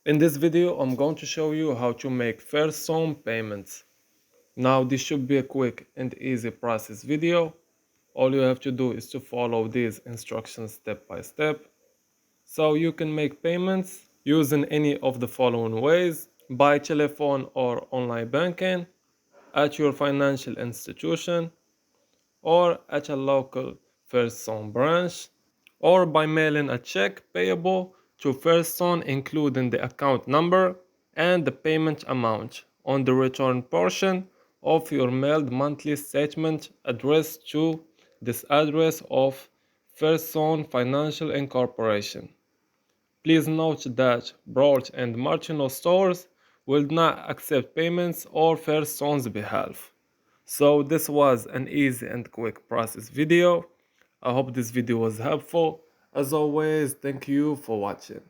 In this video, I'm going to show you how to make Fairstone payments. Now, this should be a quick and easy process video. All you have to do is to follow these instructions step by step. So you can make payments using any of the following ways: by telephone or online banking, at your financial institution, or at a local Fairstone branch, or by mailing a check payable to Fairstone including the account number and the payment amount on the return portion of your mailed monthly statement addressed to this address of Fairstone Financial Incorporation. Please note that Broad and Martino stores will not accept payments on Fairstone's behalf. So this was an easy and quick process video. I hope this video was helpful. As always, thank you for watching.